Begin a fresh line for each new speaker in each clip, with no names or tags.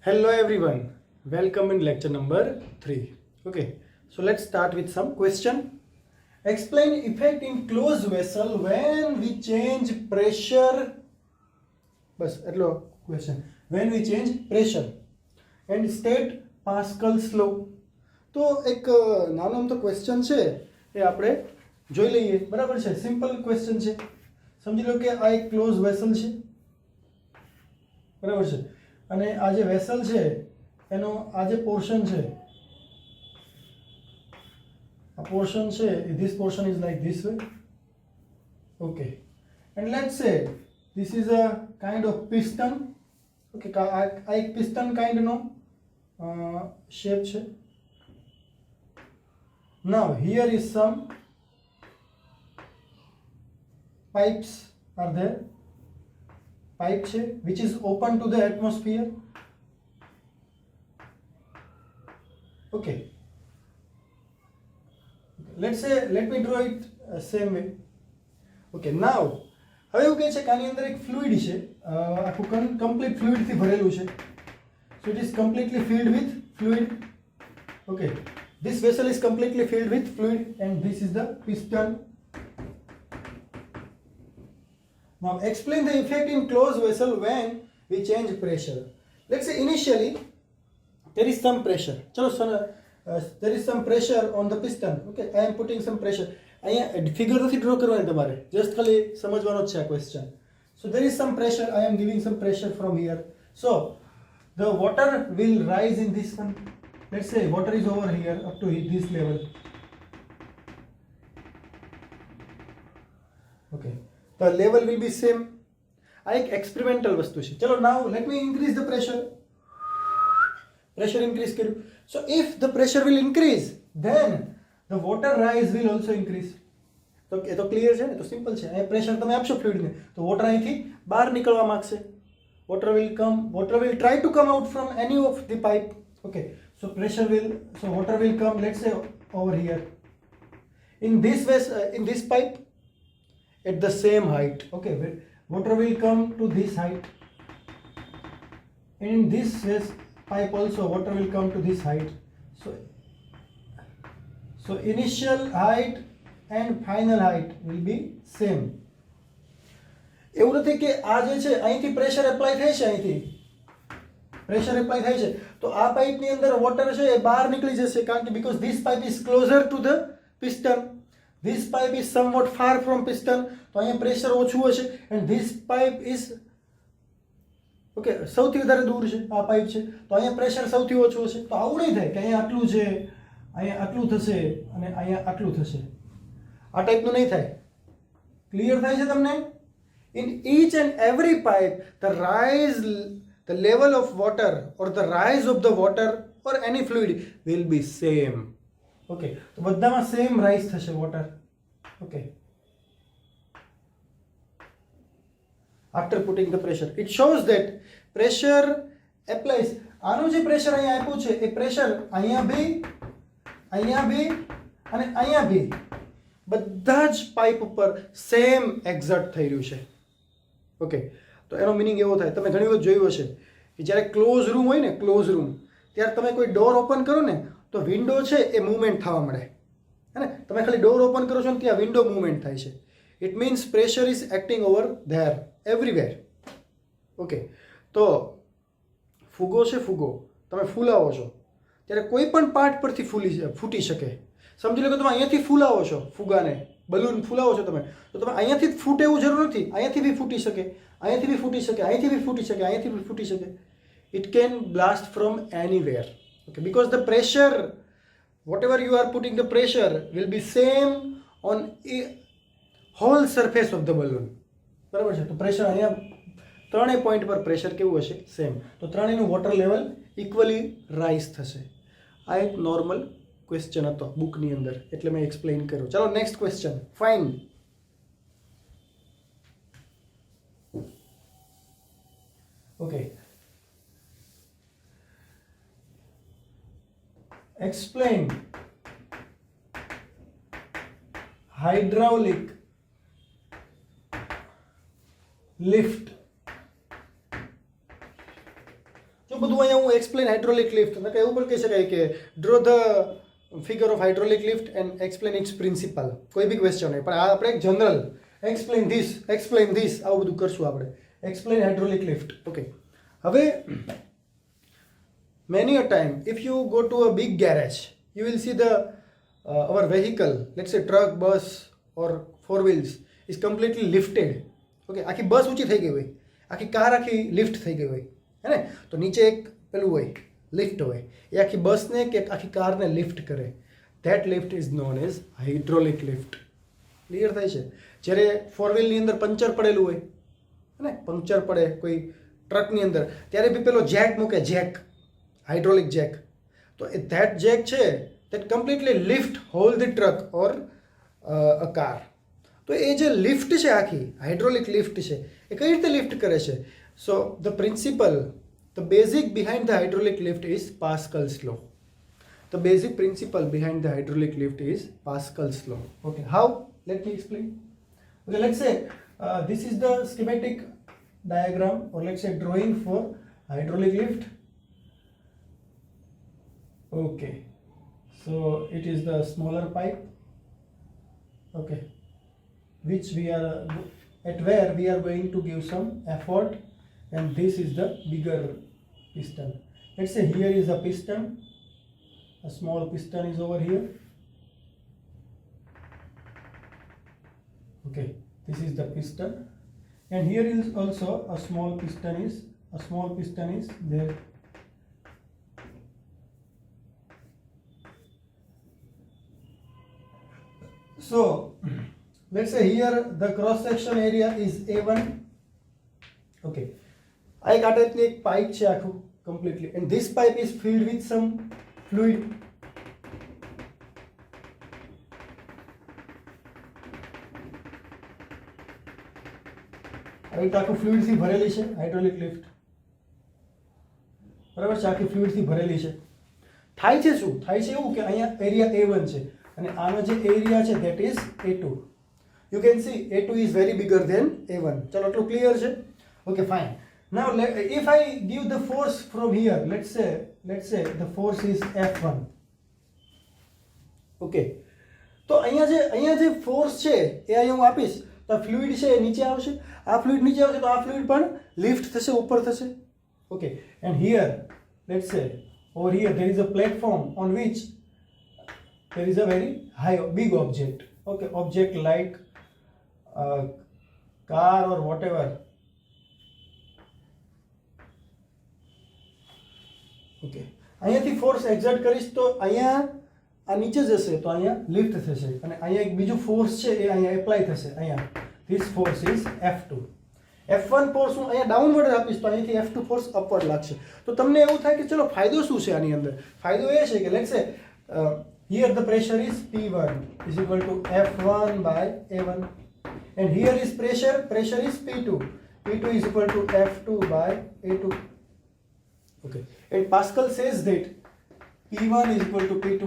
Hello everyone, welcome in lecture number 3. Okay, so let's start with some question. Explain effect in closed vessel when we change pressure. બસ એટલો question. When we change pressure and state Pascal's law. તો એક નાનો અમથો question છે એ આપણે જોઈ લઈએ. બરાબર છે, સિમ્પલ ક્વેશ્ચન છે. સમજી લો કે આ એક ક્લોઝ વેસલ છે. બરાબર છે, અને આ જે વેસલ છે એનો આ જે પોર્શન છે, આ પોર્શન છે, this portion is like this way. Okay, and let's say this is a kind of piston. Okay, આ એક piston kind નો shape છે. Now here is some pipes are there. Pipe છે which is open to the atmosphere. Okay, let's say, let me draw it same way. Okay, now હવે એવું કહે છે કે આની અંદર એક ફ્લુઇડ છે, આખું કમ્પ્લીટ ફ્લુઇડ થી ભરેલું છે. So it is completely filled with fluid. Okay, this vessel is completely filled with fluid and this is the piston. Now explain the effect in closed vessel when we change pressure. Let's say initially there is some pressure. Chalo, there is some pressure on the piston. Okay, I am putting some pressure. અહીંયા figure નથી draw કરવાની તમારે, just ખાલી સમજવાનો જ છે આ question. So there is some pressure. I am giving some pressure from here. So the water will rise in this one. Let's say water is over here up to this level. Okay, the level will be same. આ એક experimental વસ્તુ છે. ચલો, now let me increase the pressure. Pressure increase કર્યું. So if the pressure will increase, then the water rise will also increase. તો એ તો clear છે ને, તો સિમ્પલ છે. અહીંયા પ્રેશર તમે આપશો ફ્લુઇડને તો વોટર અહીંથી બહાર નીકળવા માંગશે. Water will try to come out from any of the pipe. Okay, so water will come, let's say over here in this pipe at the same height. Okay, water will come to this height, and in this pipe also water will come to this height. So initial height and final height will be same. એવું નથી કે આ જે છે અહીંથી pressure apply થાય છે, અહીંથી પ્રેશર એપ્લાય થાય છે તો આ પાઇપની અંદર વોટર છે એ બહાર નીકળી જશે, કારણ કે because this pipe is closer to the piston, this pipe is somewhat far from piston, તો અહીંયા પ્રેશર ઓછું હશે, and this pipe is okay સૌથી વધારે દૂર છે, આ પાઇપ છે તો અહીંયા પ્રેશર સૌથી ઓછું હશે. તો આવું નહીં થાય કે અહીંયા આટલું છે, અહીંયા આટલું થશે અને અહીંયા આટલું થશે. આ ટાઈપનું નહીં થાય. ક્લિયર થાય છે તમને? In each and every pipe, the level of water or the rise of the water or any fluid will be same. Okay, તો બધામાં same rise થશે water. Okay, after putting the pressure, it shows that pressure applies. આનું જે pressure અહીંયા આપ્યું છે એ pressure અહીંયા બી અને અહીંયા બી બધા જ પાઇપ ઉપર સેમ એક્ઝર્ટ થઈ રહ્યું છે. ઓકે, તો એનો મિનિંગ એવો થાય, તમે ઘણી વખત જોયું હશે કે જ્યારે ક્લોઝ રૂમ હોય ને, ક્લોઝ રૂમ, ત્યારે તમે કોઈ ડોર ઓપન કરો ને તો વિન્ડો છે એ મૂવમેન્ટ થવા મળે, હે ને? તમે ખાલી ડોર ઓપન કરો છો ને ત્યાં વિન્ડો મૂવમેન્ટ થાય છે. It means pressure is acting over there everywhere. Okay, તો ફુગો છે, ફુગો તમે ફૂલાવો છો ત્યારે કોઈ પણ પાર્ટ પરથી ફૂટી શકે. સમજી લો કે તમે અહીંયાથી ફૂલાવો છો ફુગાને, બલૂન ફૂલાવો છો તમે, તો તમે અહીંયાથી જ ફૂટે એવું જરૂર નથી, અહીંયાથી બી ફૂટી શકે, અહીંયાથી બી ફૂટી શકે, અહીંયાથી બી ફૂટી શકે, અહીંયાથી બી ફૂટી શકે. It can blast from anywhere. Okay, because the pressure, whatever you are putting the pressure will be same on a whole surface of the balloon. બરાબર છે? તો પ્રેશર અહીંયા ત્રણેય પોઈન્ટ પર પ્રેશર કેવું હશે? સેમ. તો ત્રણેયનું વોટર લેવલ ઇક્વલી રાઇઝ થશે. આ એક નોર્મલ ક્વેશ્ચન હતો બુકની અંદર, એટલે મેં એક્સપ્લેન કર્યું. ચાલો next question. Fine. Okay, explain hydraulic lift જો બધું અહીંયા હું એક્સપ્લેન હાઇડ્રોલિક લિફ્ટ એટલે એવું પણ કહી શકાય કે draw the figure of hydraulic lift and explain its principle, કોઈ બી ક્વેશ્ચન હોય પણ આ આપણે એક જનરલ એક્સપ્લેન ધીસ આવું બધું કરશું આપણે. Explain hydraulic lift. ઓકે, હવે many a time if you go to a big garage you will see the our vehicle, let's say truck, bus or four wheels is completely lifted. Okay, આખી બસ ઊંચી થઈ ગઈ હોય, આખી car આખી lift થઈ ગઈ હોય, હે ને? તો નીચે એક પેલું હોય લિફ્ટ હોય, એ આખી બસને કે આખી કારને લિફ્ટ કરે. That lift is known as hydraulic lift. Clear થાય છે? જ્યારે ફોર વ્હીલની અંદર પંચર પડેલું હોય, હે ને, પંચર પડે કોઈ ટ્રકની અંદર, ત્યારે બી પેલો જેક મૂકે, જેક, હાઇડ્રોલિક જેક. તો એ ધેટ જેક છે that completely lift whole the truck or a car. તો એ જે લિફ્ટ છે આખી હાઇડ્રોલિક લિફ્ટ છે એ કઈ રીતે લિફ્ટ કરે છે? So the principle, the basic behind the hydraulic lift is Pascal's law. The basic principle behind the hydraulic lift is Pascal's law. Okay, how? Let me explain. Okay, let's say this is the schematic diagram or let's say drawing for hydraulic lift. Okay, so it is the smaller pipe. Okay, which we are at where we are going to give some effort, and this is the bigger piston. Let's say here is a piston. A small piston is over here. Okay, this is the piston, and here is also a small piston is there. So let's say here the cross section area is A1. Okay, I got a pipe chaku completely, and this pipe is filled with some fluid. હવે આખું ફ્લુઇડથી ભરેલી છે hydraulic lift, બરાબર છે? આખી ફ્લુઇડથી ભરેલી છે. થાય છે શું? થાય છે એવું કે અહીંયા એરિયા A1 છે અને આનો જે એરિયા છે that is A2. You can see A2 is very bigger than A1. ચલો એટલું ક્લિયર છે? Okay, fine. Now if I give the force from here, let's say the force is F1. Okay, તો અહીંયા જે force છે એ અહીંયા હું આપીશ તો ફ્લુઇડ છે એ નીચે આવશે, આ ફ્લુઇડ નીચે આવશે તો આ ફ્લુઇડ પણ લિફ્ટ થશે, ઉપર થશે. ઓકે, એન્ડ હિયર લેટ્સ સે over here there is a platform on which there is a very high big object. Okay, object like car or whatever. Okay, અહીંયાથી ફોર્સ એક્ઝર્ટ કરીશ તો અહીંયા આ નીચે જશે તો અહીંયા લિફ્ટ થશે, અને અહીંયા એક બીજું ફોર્સ છે એ અહીંયા એપ્લાય થશે. અહીંયા this force is F2. F1 force હું અહીંયા ડાઉનવર્ડ આપીશ તો અહીંયાથી F2 ફોર્સ અપવર્ડ લાગશે. તો તમને એવું થાય કે ચલો ફાયદો શું છે આની અંદર? ફાયદો એ છે કે લેટ્સ સે here the pressure is P1 is equal to F1 by A1, and here is pressure is P2 is equal to F2 by A2. Okay, and Pascal says that P1 is equal to P2.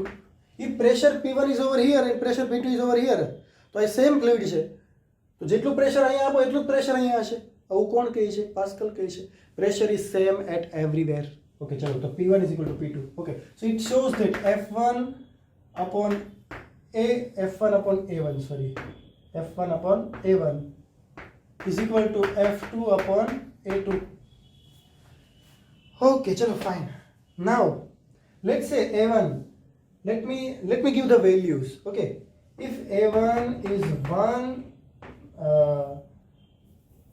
If pressure P1 is over here and pressure P2 is over here, તો આ same fluid છે, તો જેટલું pressure અહીંયા આપો એટલું pressure અહીંયા હશે. આવું કોણ કહે છે? પાસ્કલ કહે છે. Pressure is same at everywhere. Okay, ચલો તો P1 is equal to P2. ઓકે, so it shows that F1 upon A1 sorry, F1 upon A1 is equal to F2 upon A2. Okay, chalo fine. Now let's say A1, let me give the values. Okay, if A1 is 1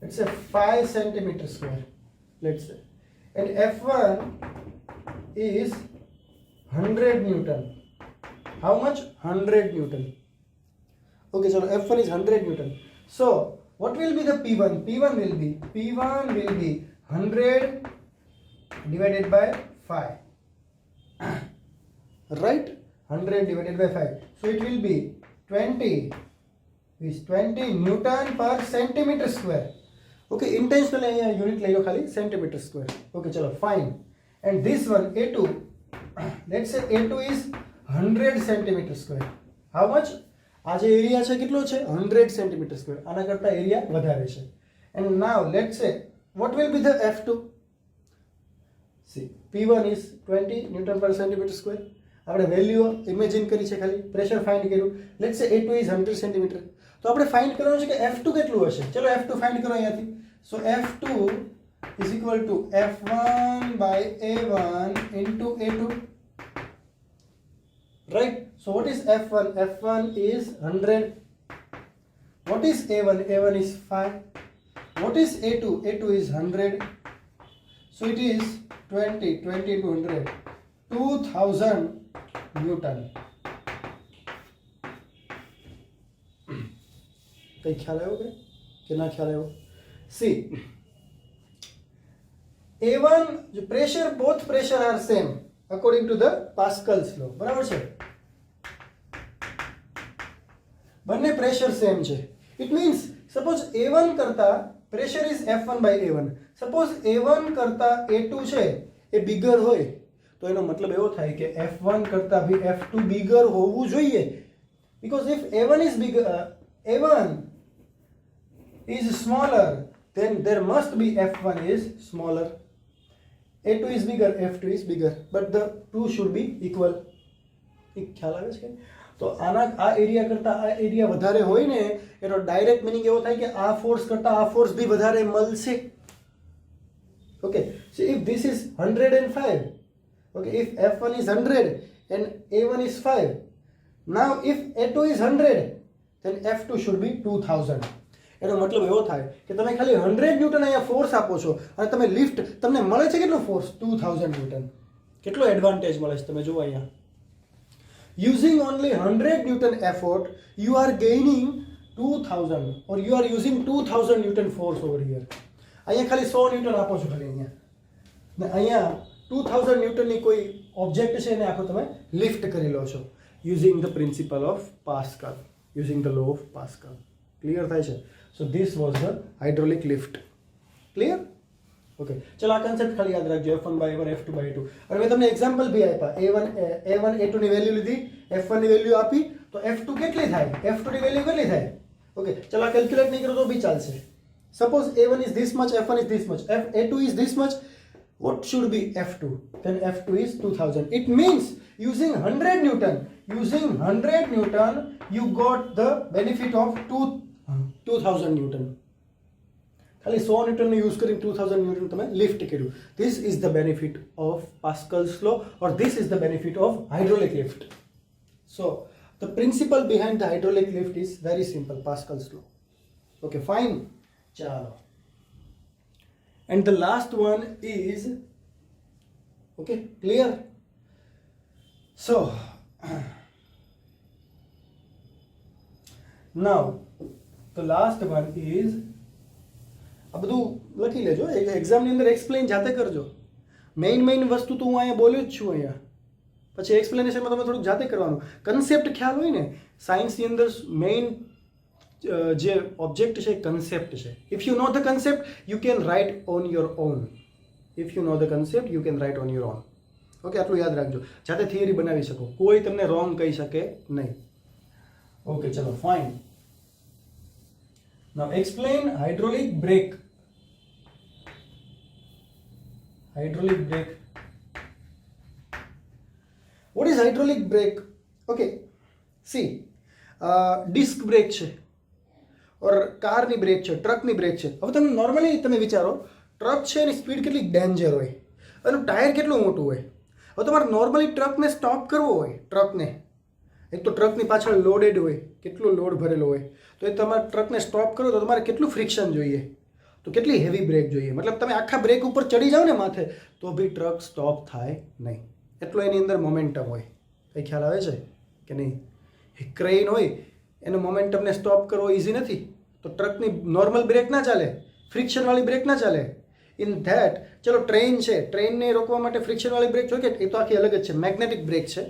let's say 5 centimeter square, let's say, and F1 is 100 Newton. How much? 100 Newton. Okay, so F1 is 100 Newton. So what will be the P1? P1 will be 100 divided by 5. Right? 100 divided by 5. So it will be 20 Newton per centimeter square. Okay, intentionally અહીંયા unit લઈ લો ખાલી centimeter square. Okay, ચલો fine. And this one A2, let's say A2 is 100 centimeter square. How much? આ જે area છે કેટલો છે? 100 centimeter square. આના કરતા એરિયા વધારે છે. And now let's say what will be the F2? C P1 is 20 newton પર સેન્ટીમીટર સ્ક્વેર. આપણે વેલ્યુ ઇમેજિન કરી છે, ખાલી પ્રેશર ફાઇન્ડ કર્યું. લેટ્સ સે A2 ઇઝ 100 સેન્ટીમીટર. તો આપણે ફાઇન્ડ કરવાનું છે કે F2 કેટલું હશે. ચલો F2 ફાઇન્ડ કરો અહીંયાથી. સો F2 is equal to F1 by A1 into A2. Right? So what is F1? F1 is 100. What is A1? A1 is 5. What is A2? A2 is 100. So it is 20 into 100. 2000 Newton. कहीं ख्याल आयो कि ना ख्याल आयो? See, A1 जो pressure, both pressure are same according to the Pascal's law. बराबर છે? બંને પ્રેશર સેમ છે. ઇટ મીન્સ સપોઝ A1 કરતા pressure is F1 by A1. Suppose A1 કરતા A2 છે એ બિગર હોય તો એનો મતલબ એવો થાય કે F1 કરતા ભી F2 બિગર હોવું જોઈએ. Because if A1 is bigger, A1 is smaller, then there must be F1 is smaller. A2 is bigger, F2 is bigger, but the two should be equal. એક ખ્યાલ આવે છે? તો આના આ એરિયા કરતા આ એરિયા વધારે હોય ને એનો ડાયરેક્ટ મીનિંગ એવો થાય કે આ ફોર્સ કરતા આ ફોર્સ બી વધારે મળશે. Okay, so if this is 105, okay, if F1 is 100 and A1 is 5, now if A2 is 100, then F2 should be 2000. એનો મતલબ એવો થાય કે તમે ખાલી 100 ન્યૂટન અહીંયા ફોર્સ આપો છો અને તમે લિફ્ટ તમને મળે છે કેટલો ફોર્સ? 2000 ન્યૂટન. કેટલો એડવાન્ટેજ મળે છે તમે જુઓ અહીંયા. Using only 100 Newton effort, you are gaining 2000, or you are using 2000 Newton force over here. અહીંયા ખાલી 100 ન્યૂટન આપો છો ખાલી અહીંયા, ને અહીંયા 2000 ન્યૂટનની કોઈ ઓબ્જેક્ટ છે એને આખો તમે લિફ્ટ કરી લો છો using the principle of Pascal, using the law of Pascal. Clear થાય છે? So this was the hydraulic lift. Clear? Okay, ચલો આ કન્સેપ્ટ ખાલી યાદ રાખજો. F1 by A1, F2 by A2. અને મેં તમને એક્ઝામ્પલ બી આપ્યા. A1 A2 ની વેલ્યુ લીધી, F1 ની વેલ્યુ આપી, તો F2 કેટલી થાય, F2 ની વેલ્યુ કેટલી થાય? ઓકે, ચલો આ કેલ્ક્યુલેટ નહીં કરો તો બી ચાલશે. Suppose A1 is this much, F1 is this much, A2 is this much, what should be F2? Then F2 is 2000. It means using 100 Newton, you got the benefit of 2000 Newton. ખાલી 100 ન્યૂટનનો use કરીને 2000 newton તમે lift કર્યું. This is the benefit of Pascal's law, or this is the benefit of hydraulic lift. So the principle behind the hydraulic lift is very simple, Pascal's law. Okay, fine. ચાલો, and the last one is, okay, clear? So now the last one is, આ બધું લખી લેજો, એક્ઝામની અંદર explain જાતે કરજો. Main વસ્તુ તો હું અહીંયા બોલ્યો જ છું અહીંયા, પછી એક્સપ્લેનેશનમાં તમે થોડુંક જાતે કરવાનું. કન્સેપ્ટ ખ્યાલ હોય ને, સાયન્સની અંદર મેઇન જે ઓબ્જેક્ટ છે કન્સેપ્ટ છે. If you know the concept you can write on your own. If you know the concept you can write on your own. Okay, આટલું યાદ રાખજો. જાતે થિયરી બનાવી શકો, કોઈ તમને રોંગ કહી શકે નહીં. ઓકે, ચલો, fine. Now explain hydraulic brake. Hydraulic brake. What is hydraulic brake? Okay, see, disc brake છે, ઓર કારની બ્રેક છે, ટ્રકની બ્રેક છે. હવે તમે નોર્મલી તમે વિચારો, ટ્રક છે એની સ્પીડ કેટલી ડેન્જર હોય, એનું ટાયર કેટલું મોટું હોય. હવે તમારે નોર્મલી ટ્રકને સ્ટોપ કરવો હોય, ટ્રકને, એક તો ટ્રકની પાછળ લોડેડ હોય, કેટલો લોડ ભરેલો હોય, તો એ તમારે ટ્રકને સ્ટોપ કરો તો તમારે કેટલું ફ્રિક્શન જોઈએ, તો કેટલી હેવી બ્રેક જોઈએ. મતલબ તમે આખા બ્રેક ઉપર ચડી જાઓ ને માથે તો બી ટ્રક સ્ટોપ થાય નહીં, એટલો એની અંદર મોમેન્ટમ હોય. કંઈ ખ્યાલ આવે છે કે નહીં? ક્રેઇન હોય, એનો મોમેન્ટમને સ્ટોપ કરવો ઇઝી નથી, તો ટ્રકની નોર્મલ બ્રેક ના ચાલે, ફ્રિક્શનવાળી બ્રેક ના ચાલે. ઇન ધેટ, ચલો ટ્રેન છે, ટ્રેનને રોકવા માટે ફ્રિક્શનવાળી બ્રેક જોઈએ કે એ તો આખી અલગ જ છે, મેગ્નેટિક બ્રેક છે.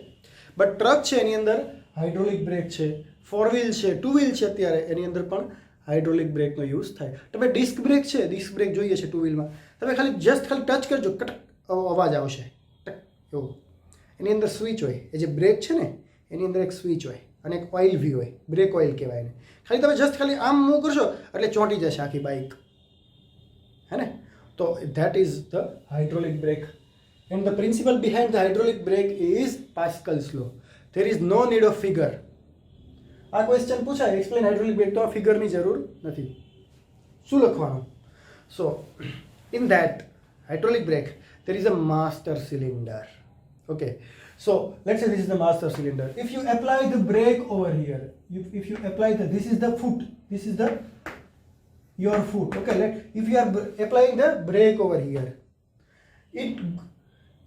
બટ ટ્રક છે એની અંદર હાઇડ્રોલિક બ્રેક છે, 4 વ્હીલ છે, 2 વ્હીલ છે, અત્યારે એની અંદર પણ હાઇડ્રોલિક બ્રેકનો યુઝ થાય. તમે ડિસ્ક બ્રેક છે, ડિસ્ક બ્રેક જોઈએ છે 2 વ્હીલમાં, તમે ખાલી જસ્ટ ખાલી ટચ કરજો, કટક અવાજ આવશે, ટક એવું. એની અંદર સ્વિચ હોય, એ જે બ્રેક છે ને એની અંદર એક સ્વિચ હોય અને એક ઓઇલ બી હોય, બ્રેક ઓઇલ કહેવાય એને. ખાલી તમે જસ્ટ ખાલી આમ મૂવ કરશો એટલે ચોંટી જશે આખી બાઇક, હે ને? તો that is the hydraulic brake. And the principle behind the hydraulic brake is Pascal's law. There is no need of figure. આ ક્વેશ્ચન પૂછાય એક્સપ્લેન હાઇડ્રોલિક બ્રેક, તો આ ફિગરની જરૂર નથી. શું લખવાનું? So in that hydraulic brake there is a master cylinder. Okay, so let's say this is the master cylinder. If you apply the brake over here, if you apply this is the foot, this is the your foot. Okay, if you are applying the brake over here,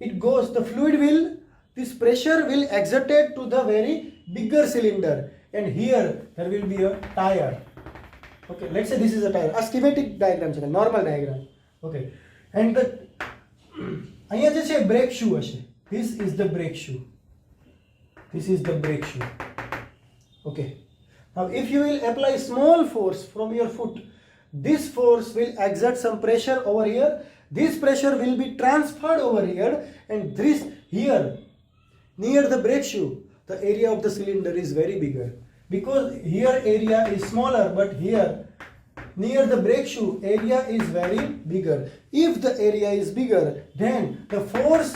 it goes, the fluid will, this pressure will exerted to the very bigger cylinder, and here there will be a tire. Okay, let's say this is a tire. A schematic diagram છે, normal diagram. Okay, and the અહીંયા જે છે brake shoe હશે. This is the brake shoe. This is the brake shoe. Okay, now if you will apply small force from your foot, this force will exert some pressure over here. This pressure will be transferred over here, and this here near the brake shoe, the area of the cylinder is very bigger, because here area is smaller, but here near the brake shoe area is very bigger. If the area is bigger, then the force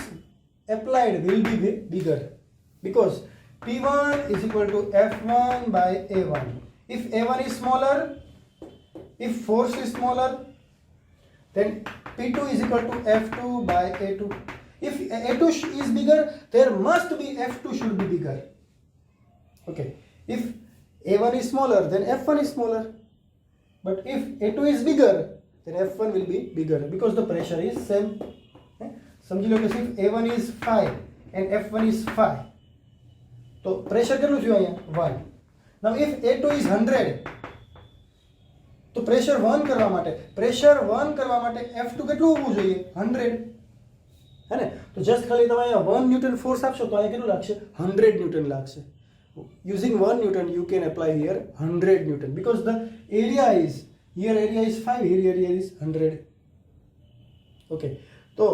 applied will be bigger, because P1 is equal to F1 by A1. If A1 is smaller, if force is smaller, then P2 is equal to F2 by A2. If A2 is bigger, there must be F2 should be bigger. Okay, if A1 is smaller, then F1 is smaller. But if A2 is bigger, then F1 will be bigger, because the pressure is same. समझी लो कि सिर्फ A1 is 5 and F1 is 5, तो pressure કેટલું થયું અહીંયા 1. Now if A2 is 100, તો pressure 1 કરવા માટે F2 કેટલું હોવું જોઈએ 100, है ने? तो जस्ट खाली તમે અહીંયા 1 ન્યૂટન ફોર્સ આપશો તો અહીંયા કેટલું લાગશે 100 ન્યૂટન લાગશે. Using 1 Newton you can apply here 100 Newton, because the area is, here area is 5, here area is 100. Okay, so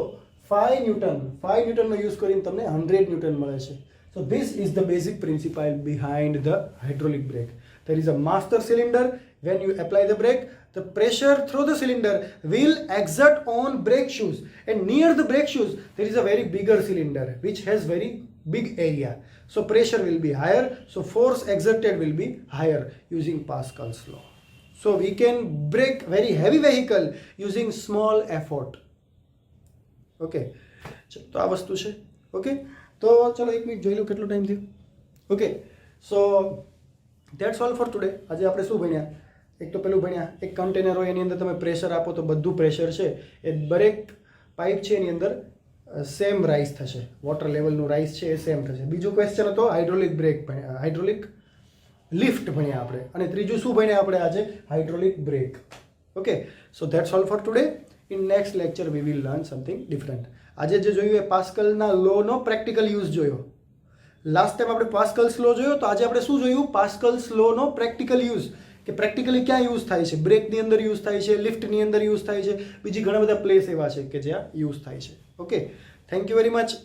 5 Newton no use કરીને તમને 100 Newton મળે છે. So this is the basic principle behind the hydraulic brake. There is a master cylinder. When you apply the brake, the pressure through the cylinder will exert on brake shoes, and near the brake shoes there is a very bigger cylinder which has very big area, so pressure will be higher, so force exerted will be higher using Pascal's law. So we can brake very heavy vehicle using small effort. Okay, તો આ વસ્તુ છે. Okay, તો ચલો 1 minute જોઈ લો કેટલો time થયો. Okay, so that's all for today. આજે આપણે શું ભણ્યા? એક તો પેલું ભણ્યા, એક કન્ટેનર હોય એની અંદર તમે પ્રેશર આપો તો બધું પ્રેશર છે એ દરેક પાઇપ છે એની અંદર સેમ રાઇઝ થશે, વોટર લેવલનું રાઇઝ છે એ સેમ થશે. બીજો ક્વેશ્ચન હતો હાઇડ્રોલિક બ્રેક ભણ્યા, હાઇડ્રોલિક લિફ્ટ ભણ્યા આપણે, અને ત્રીજું શું ભણ્યા આપણે આજે? Hydraulic brake. Okay, so that's all for today. In next lecture we will learn something different. આજે જે જોયું એ પાસ્કલના લોનો પ્રેક્ટિકલ યુઝ જોયો. લાસ્ટ ટાઈમ આપણે પાસ્કલ્સ લો જોયો, તો આજે આપણે શું જોયું? પાસ્કલ્સ લોનો પ્રેક્ટિકલ યુઝ, કે પ્રેક્ટિકલી ક્યાં યુઝ થાય છે? બ્રેકની અંદર યુઝ થાય છે, લિફ્ટની અંદર યુઝ થાય છે, બીજી ઘણા બધા પ્લેસ એવા છે કે જ્યાં યુઝ થાય છે. Okay, thank you very much.